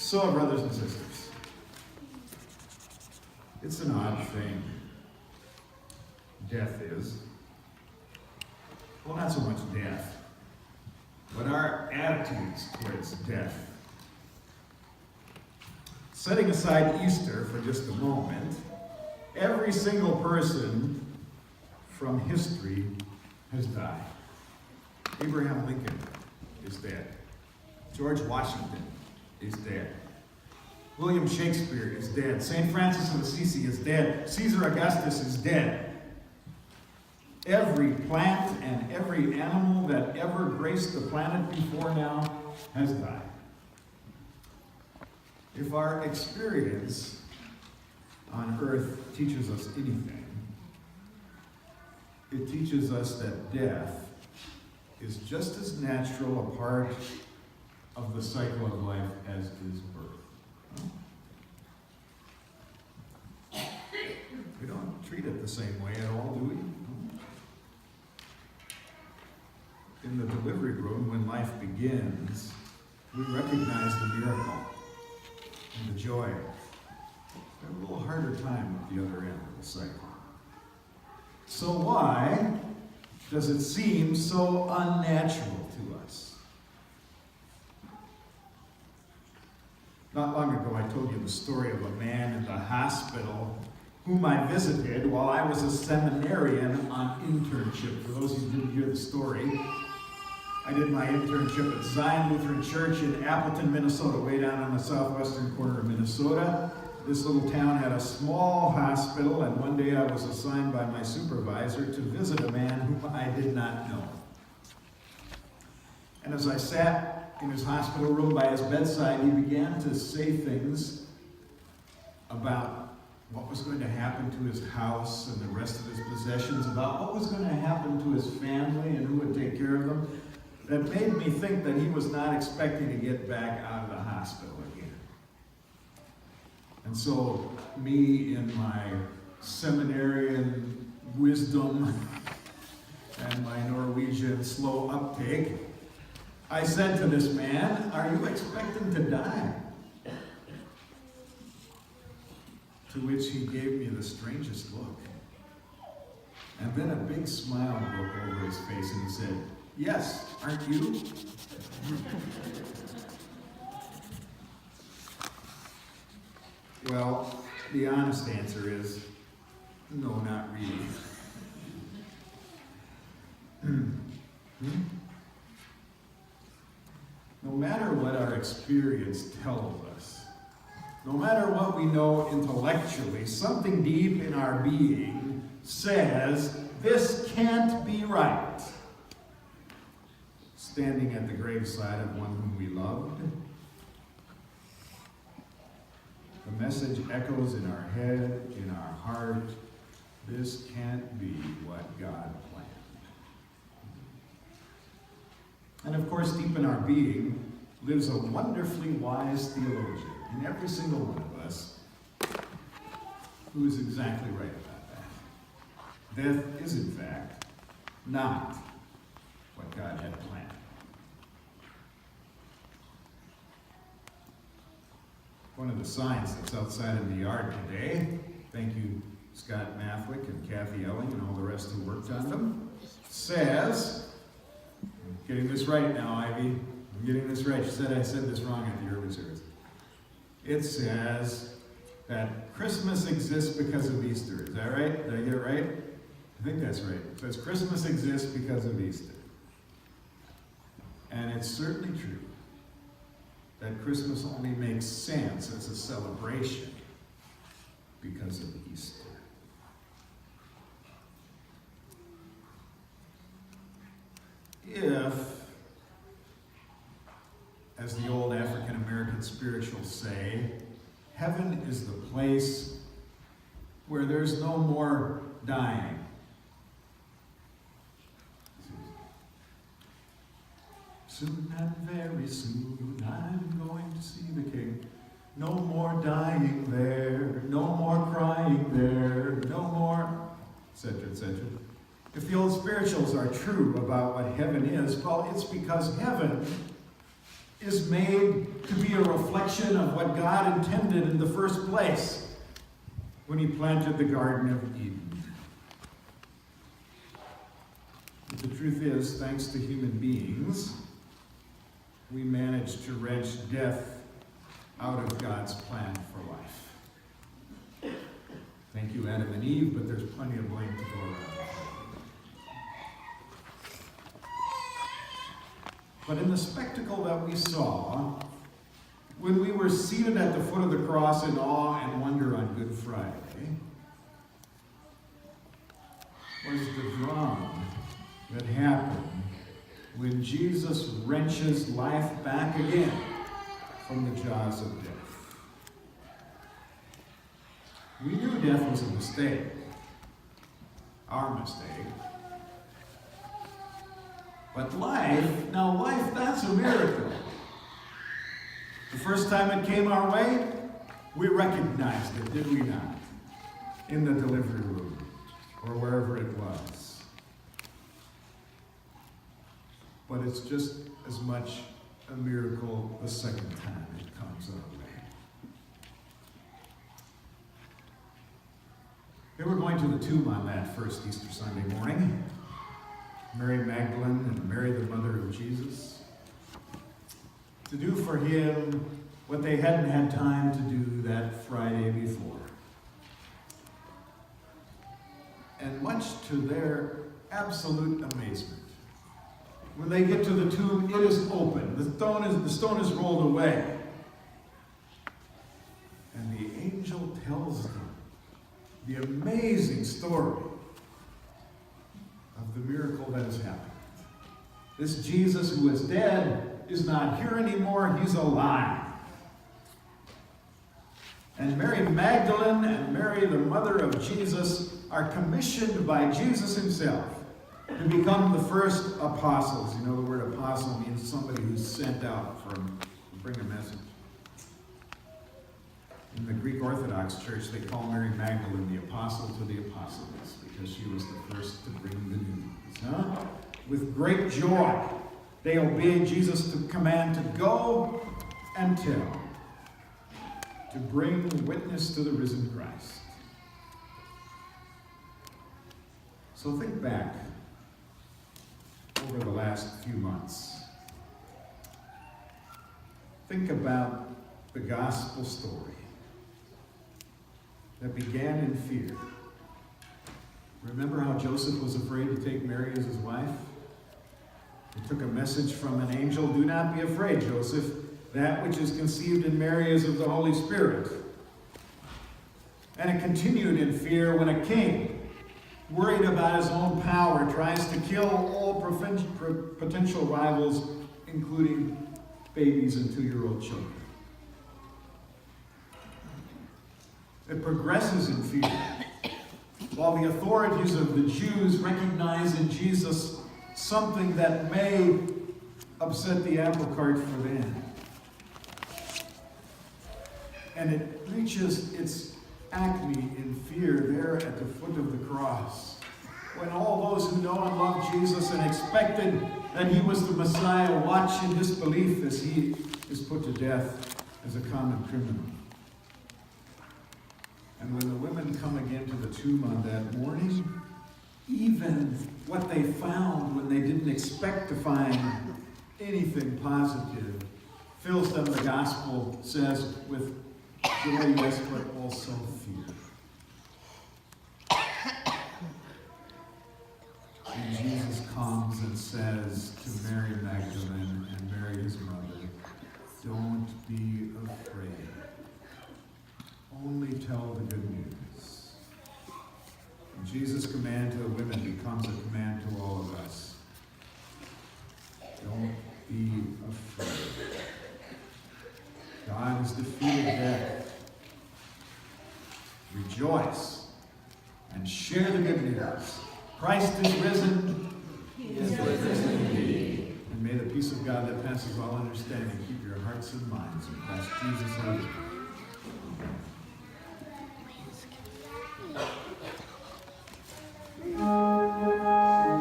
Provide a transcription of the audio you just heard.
So, brothers and sisters, it's an odd thing. Death is. Well, not so much death, but our attitudes towards death. Setting aside Easter for just a moment, every single person from history has died. Abraham Lincoln is dead. George Washington is dead. William Shakespeare is dead. St. Francis of Assisi is dead. Caesar Augustus is dead. Every plant and every animal that ever graced the planet before now has died. If our experience on earth teaches us anything, it teaches us that death is just as natural a part of the cycle of life as is birth. We don't treat it the same way at all, do we? In the delivery room, when life begins, we recognize the miracle and the joy. We have a little harder time at the other end of the cycle. So why does it seem so unnatural to us? Not long ago, I told you the story of a man in the hospital whom I visited while I was a seminarian on internship. For those who didn't hear the story, I did my internship at Zion Lutheran Church in Appleton, Minnesota, way down on the southwestern corner of Minnesota. This little town had a small hospital, and one day I was assigned by my supervisor to visit a man whom I did not know. And as I sat in his hospital room by his bedside, he began to say things about what was going to happen to his house and the rest of his possessions, about what was going to happen to his family and who would take care of them, that made me think that he was not expecting to get back out of the hospital again. And so, me in my seminarian wisdom and my Norwegian slow uptake, I said to this man, "Are you expecting to die?" To which he gave me the strangest look. And then a big smile broke over his face and he said, "Yes, aren't you?" Well, the honest answer is, no, not really. No matter what our experience tells us, no matter what we know intellectually, something deep in our being says, this can't be right. Standing at the graveside of one whom we loved, the message echoes in our head, in our heart, this can't be what God planned. And of course, deep in our being lives a wonderfully wise theologian in every single one of us who is exactly right about that. Death is, in fact, not what God had planned. One of the signs that's outside in the yard today, thank you Scott Mathwick and Kathy Elling and all the rest who worked on them, says, I'm getting this right now, Ivy, I'm getting this right. She said I said this wrong at the early service. It says that Christmas exists because of Easter. Is that right? Did I get it right? I think that's right. It says Christmas exists because of Easter. And it's certainly true that Christmas only makes sense as a celebration because of Easter. If, as the old African American spirituals say, heaven is the place where there's no more dying. Soon and very soon I'm going to see the King. No more dying there, no more crying there, no more, etc., etc. If the old spirituals are true about what heaven is, well, it's because heaven is made to be a reflection of what God intended in the first place when he planted the Garden of Eden. But the truth is, thanks to human beings, we managed to wrench death out of God's plan for life. Thank you, Adam and Eve, but there's plenty of blame to go around. But in the spectacle that we saw, when we were seated at the foot of the cross in awe and wonder on Good Friday, was the drama that happened when Jesus wrenches life back again from the jaws of death. We knew death was a mistake, our mistake. But life, that's a miracle. The first time it came our way, we recognized it, did we not? In the delivery room, or wherever it was. But it's just as much a miracle the second time it comes our way. They were going to the tomb on that first Easter Sunday morning. Mary Magdalene and Mary, the mother of Jesus, to do for him what they hadn't had time to do that Friday before. And much to their absolute amazement, when they get to the tomb, it is open. The stone is rolled away. And the angel tells them the amazing story of the miracle that has happened. This Jesus who is dead is not here anymore, he's alive. And Mary Magdalene and Mary, the mother of Jesus, are commissioned by Jesus himself to become the first apostles. You know, the word apostle means somebody who's sent out to bring a message. In the Greek Orthodox Church, they call Mary Magdalene the apostle to the apostles because she was the first to bring the news. Huh? With great joy, they obeyed Jesus' command to go and tell, to bring witness to the risen Christ. So think back over the last few months. Think about the gospel story that began in fear. Remember how Joseph was afraid to take Mary as his wife? He took a message from an angel, "Do not be afraid, Joseph. That which is conceived in Mary is of the Holy Spirit." And it continued in fear when a king, worried about his own power, tries to kill all potential rivals, including babies and 2-year-old children. It progresses in fear, while the authorities of the Jews recognize in Jesus something that may upset the apple cart for them. And it reaches its acme in fear there at the foot of the cross, when all those who know and love Jesus and expected that he was the Messiah watch in disbelief as he is put to death as a common criminal. And when the women come again to the tomb on that morning, even what they found when they didn't expect to find anything positive fills them, the gospel says, with joy, yes, but also fear. And Jesus comes and says to Mary Magdalene and Mary his mother, "Don't be afraid. Only tell the good news." And Jesus' command to the women becomes a command to all of us. Don't be afraid. God has defeated death. Rejoice and share the good news. Christ is risen. He is risen indeed. And may the peace of God that passes all understanding keep your hearts and minds in Christ Jesus our Lord.